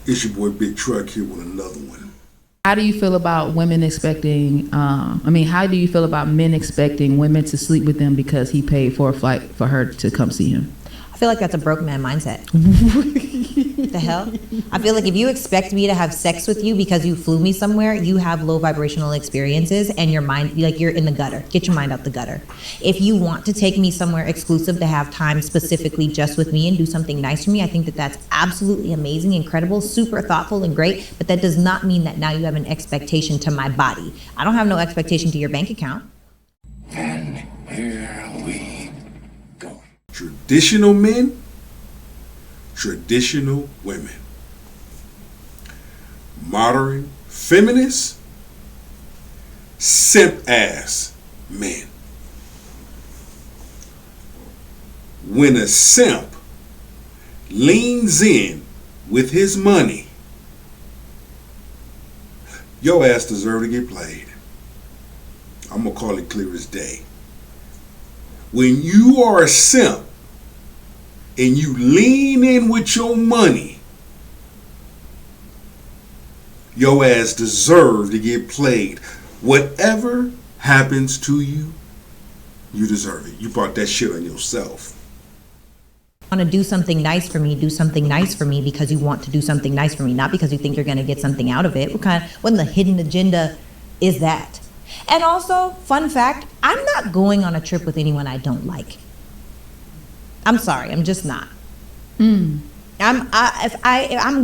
It's your boy Big Truck here with another one. How do you feel about women expecting, how do you feel about men expecting women to sleep with them because he paid for a flight for her to come see him? I feel like that's a broke man mindset. The hell? I feel like if you expect me to have sex with you because you flew me somewhere, you have low vibrational experiences and your mind, like you're in the gutter. Get your mind out the gutter. If you want to take me somewhere exclusive to have time specifically just with me and do something nice for me, I think that that's absolutely amazing, incredible, super thoughtful and great, but that does not mean that now you have an expectation to my body. I don't have no expectation to your bank account. And here we go. Traditional men, traditional women. Modern feminists, simp ass men. When a simp leans in with his money, your ass deserve to get played. I'm gonna call it clear as day. When you are a simp and you lean in with your money, your ass deserve to get played. Whatever happens to you, you deserve it. You brought that shit on yourself. Want to do something nice for me, do something nice for me because you want to do something nice for me, not because you think you're going to get something out of it. What in the hidden agenda is that? And also, fun fact, I'm not going on a trip with anyone I don't like. I'm sorry, I'm just not. I'm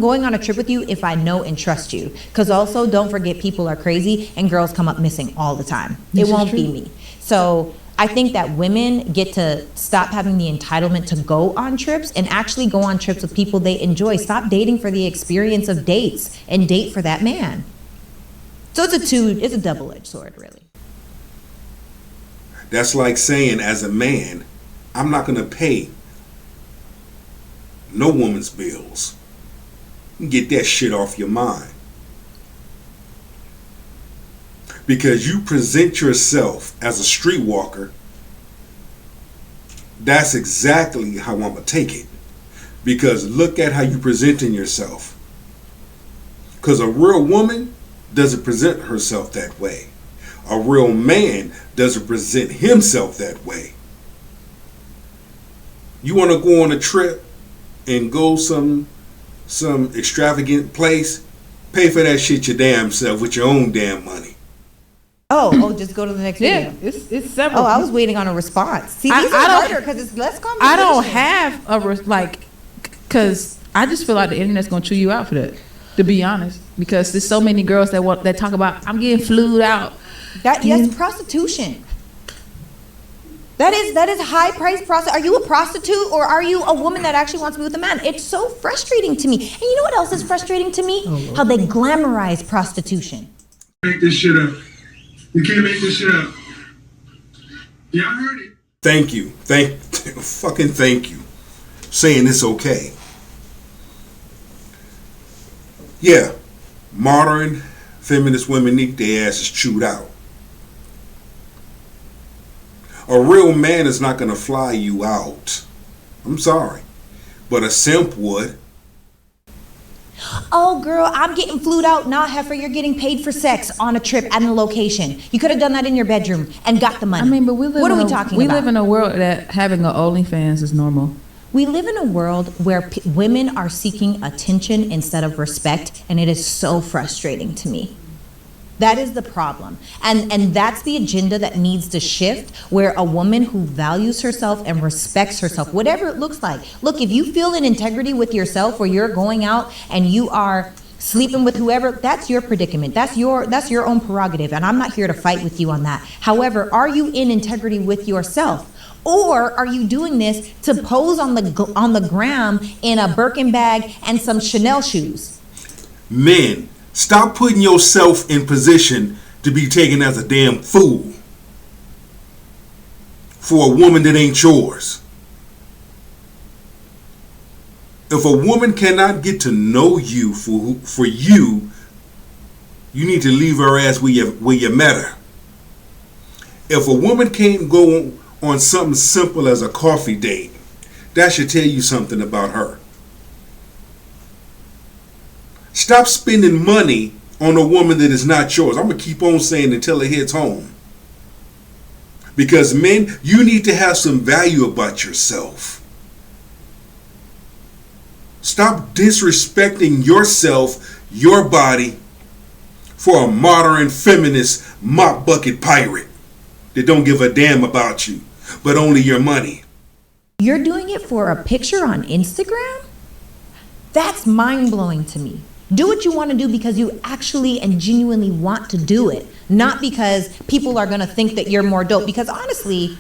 going on a trip with you if I know and trust you. Because also, don't forget, people are crazy and girls come up missing all the time. It won't be me. So I think that women get to stop having the entitlement to go on trips and actually go on trips with people they enjoy. Stop dating for the experience of dates and date for that man. So it's a double-edged sword, really. That's like saying, as a man, I'm not going to pay no woman's bills. Get that shit off your mind. Because you present yourself as a streetwalker, that's exactly how I'm going to take it. Because look at how you presenting yourself. Because a real woman doesn't present herself that way. A real man doesn't present himself that way. You want to go on a trip and go some extravagant place, pay for that shit your damn self with your own damn money. Just go to the next video. It's several. Oh, I was waiting on a response. See, these are harder because it's less conversation. I don't have because I just feel like the internet's gonna chew you out for that. To be honest, because there's so many girls that talk about I'm getting flued out. That's prostitution. That is high price prostitution. Are you a prostitute or are you a woman that actually wants to be with a man? It's so frustrating to me. And you know what else is frustrating to me? How they glamorize prostitution. Make this shit up. You can't make this shit up. Y'all heard it. Thank you. Thank you. Saying it's okay. Yeah, modern feminist women need their asses chewed out. A real man is not going to fly you out. I'm sorry. But a simp would. Oh, girl, I'm getting flued out. Nah, heifer, you're getting paid for sex on a trip and a location. You could have done that in your bedroom and got the money. But we live. What are we talking about? We live in a world that having an OnlyFans is normal. We live in a world where women are seeking attention instead of respect, and it is so frustrating to me. That is the problem. And that's the agenda that needs to shift, where a woman who values herself and respects herself, whatever it looks like. Look, if you feel in integrity with yourself, where you're going out and you are sleeping with whoever, that's your predicament. That's your own prerogative, and I'm not here to fight with you on that. However, are you in integrity with yourself? Or are you doing this to pose on the gram in a Birkin bag and some Chanel shoes? Men, stop putting yourself in position to be taken as a damn fool for a woman that ain't yours. If a woman cannot get to know you for you, you need to leave her ass where you met her. If a woman can't go on something simple as a coffee date, that should tell you something about her. Stop spending money on a woman that is not yours. I'm going to keep on saying until it hits home. Because men, you need to have some value about yourself. Stop disrespecting yourself, your body, for a modern feminist mop bucket pirate that don't give a damn about you, but only your money. You're doing it for a picture on Instagram? That's mind-blowing to me. Do what you want to do because you actually and genuinely want to do it, not because people are going to think that you're more dope. Because honestly,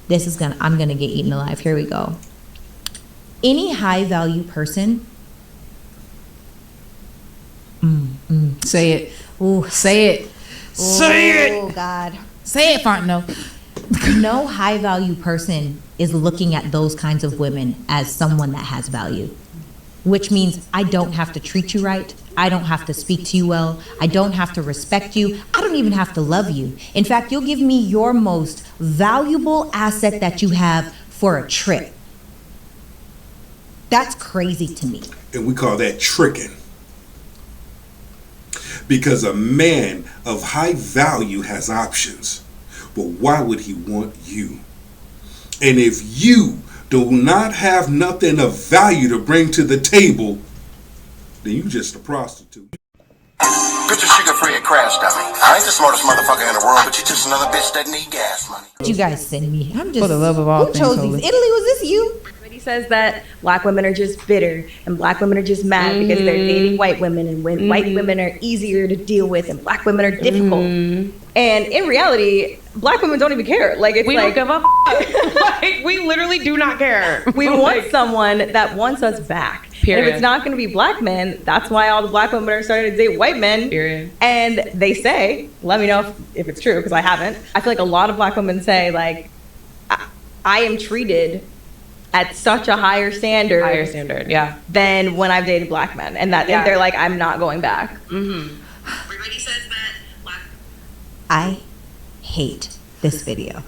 I'm going to get eaten alive. Here we go. Any high-value person. Say it. Ooh, Say it. Say oh it. God. Say it, Fontenot. No high-value person is looking at those kinds of women as someone that has value. Which means I don't have to treat you right. I don't have to speak to you well. I don't have to respect you. I don't even have to love you. In fact, you'll give me your most valuable asset that you have for a trip. That's crazy to me. And we call that tricking. Because a man of high value has options. But why would he want you? And if you do not have nothing of value to bring to the table, then you just a prostitute. Bitch, is sugar-free and crash dummy. I ain't the smartest motherfucker in the world, but you just another bitch that need gas money. You guys send me. I'm just. For the love of all who things chose holy. these? Italy, was this you? Everybody says that black women are just bitter and black women are just mad because they're dating white women, and when white women are easier to deal with and black women are difficult. And in reality, black women don't even care. Like, it's We like, don't give a like, we literally do not care. we want someone that wants us back. And if Period. it's not going to be black men, that's why all the black women are starting to date white men. Period. And they say, let me know if it's true, because I haven't. I feel like a lot of black women say, like, I am treated at such a higher standard, Yeah. than when I've dated black men. And that Yeah. they're like, I'm not going back. Everybody says that black I hate this video.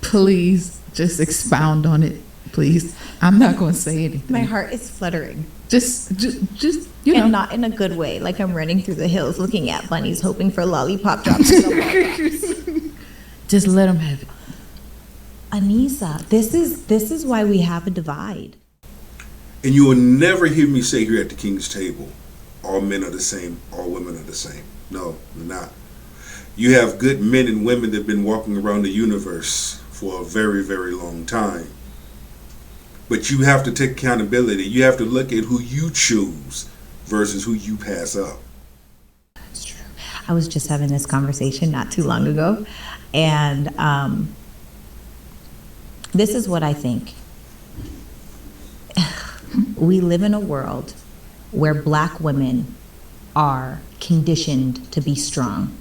Please just expound on it, please. I'm not going to say anything. My heart is fluttering. just you know. And not in a good way. Like I'm running through the hills looking at bunnies, hoping for lollipop drops. Just let them have it. Anissa, this is why we have a divide. And you will never hear me say here at the King's table, all men are the same, all women are the same. No, they're not. You have good men and women that have been walking around the universe for a very, very long time. But you have to take accountability. You have to look at who you choose versus who you pass up. That's true. I was just having this conversation not too long ago, and this is what I think. We live in a world where black women are conditioned to be strong.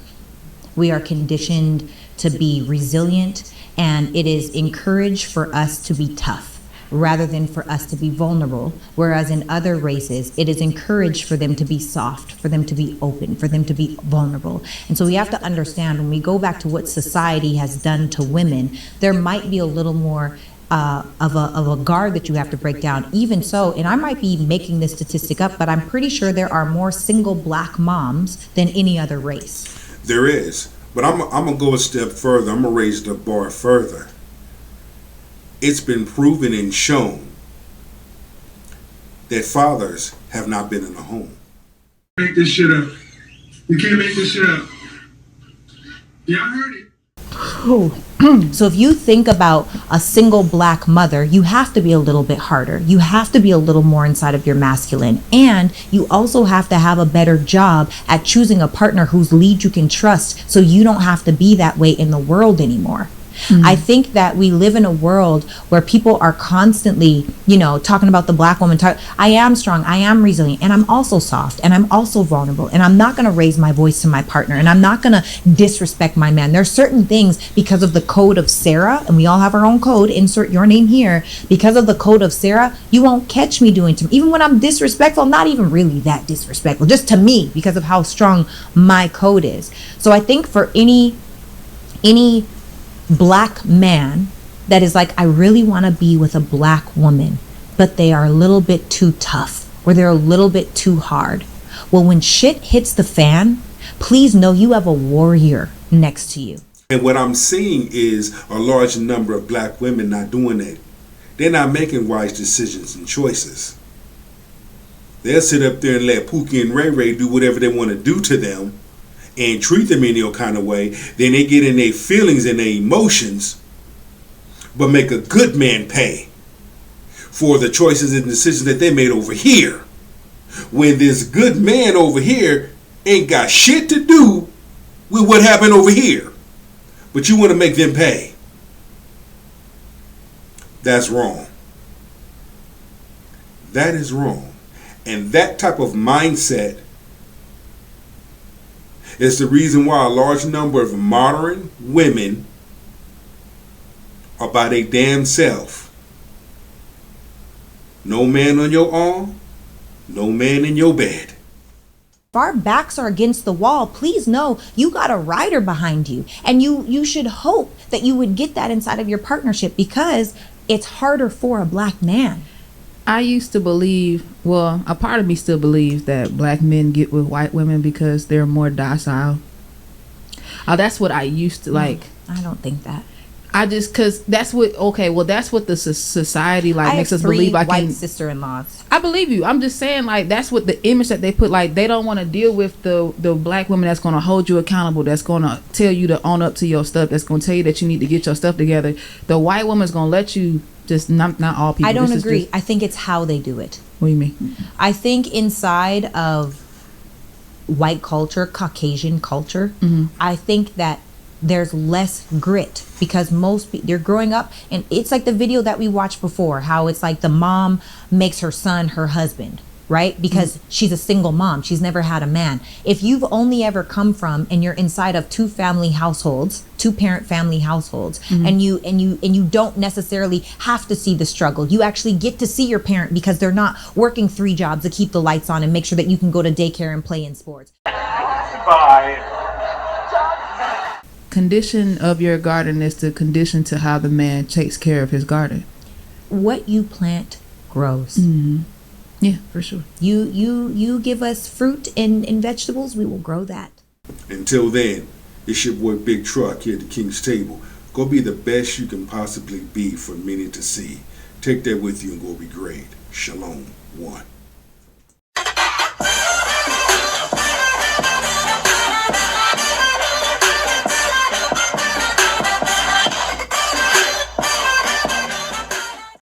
We are conditioned to be resilient, and it is encouraged for us to be tough rather than for us to be vulnerable. Whereas in other races, it is encouraged for them to be soft, for them to be open, for them to be vulnerable. And so we have to understand, when we go back to what society has done to women, there might be a little more of a guard that you have to break down. Even so, and I might be making this statistic up, but I'm pretty sure there are more single black moms than any other race. There is. But I'm going to go a step further. I'm going to raise the bar further. It's been proven and shown that fathers have not been in a home. Make this shit up. You can't make this shit up. Y'all heard it. So if you think about a single black mother, you have to be a little bit harder. You have to be a little more inside of your masculine. And you also have to have a better job at choosing a partner whose lead you can trust, so you don't have to be that way in the world anymore. I think that we live in a world where people are constantly, talking about the black woman. I am strong, I am resilient, and I'm also soft, and I'm also vulnerable, and I'm not going to raise my voice to my partner, and I'm not going to disrespect my man. There are certain things, because of the code of Sarah, and we all have our own code, insert your name here, because of the code of Sarah, you won't catch me doing to me. Even when I'm disrespectful, not even really that disrespectful, just to me, because of how strong my code is. So I think for any black man that is like, I really want to be with a black woman, but they are a little bit too tough, where they're a little bit too hard. Well, when shit hits the fan, please know you have a warrior next to you. And what I'm seeing is a large number of black women not doing that. They're not making wise decisions and choices. They'll sit up there and let Pookie and Ray Ray do whatever they want to do to them and treat them any kind of way. Then they get in their feelings and their emotions, but make a good man pay for the choices and decisions that they made over here. When this good man over here ain't got shit to do with what happened over here. But you want to make them pay. That's wrong. That is wrong. And that type of mindset is the reason why a large number of modern women are by their damn self. No man on your arm, no man in your bed. If our backs are against the wall, please know you got a rider behind you. And you should hope that you would get that inside of your partnership, because it's harder for a black man. I used to believe, well, a part of me still believes that black men get with white women because they're more docile. That's what I used to like. I don't think that. I just, cause that's what, okay, well, that's what the society like I makes have us 3 believe. I white can, sister-in-laws. I believe you. I'm just saying, like, that's what the image that they put. Like, they don't want to deal with the black woman that's going to hold you accountable, that's going to tell you to own up to your stuff, that's going to tell you that you need to get your stuff together. The white woman's going to let you just, not all people. I don't This is agree. just- I think it's how they do it. what do you mean? I think inside of white culture, Caucasian culture, I think that there's less grit, because they're growing up, and it's like the video that we watched before, how it's like the mom makes her son her husband, right? Because she's a single mom. She's never had a man. If you've only ever come from, and you're inside of 2-parent family households, and you don't necessarily have to see the struggle. You actually get to see your parent because they're not working 3 jobs to keep the lights on and make sure that you can go to daycare and play in sports. Condition of your garden is the condition to how the man takes care of his garden. What you plant grows. Yeah, for sure. You give us fruit and vegetables, we will grow that. Until then, it's your boy Big Truck here at the King's Table. Go be the best you can possibly be for many to see. Take that with you and go be great. Shalom. 1.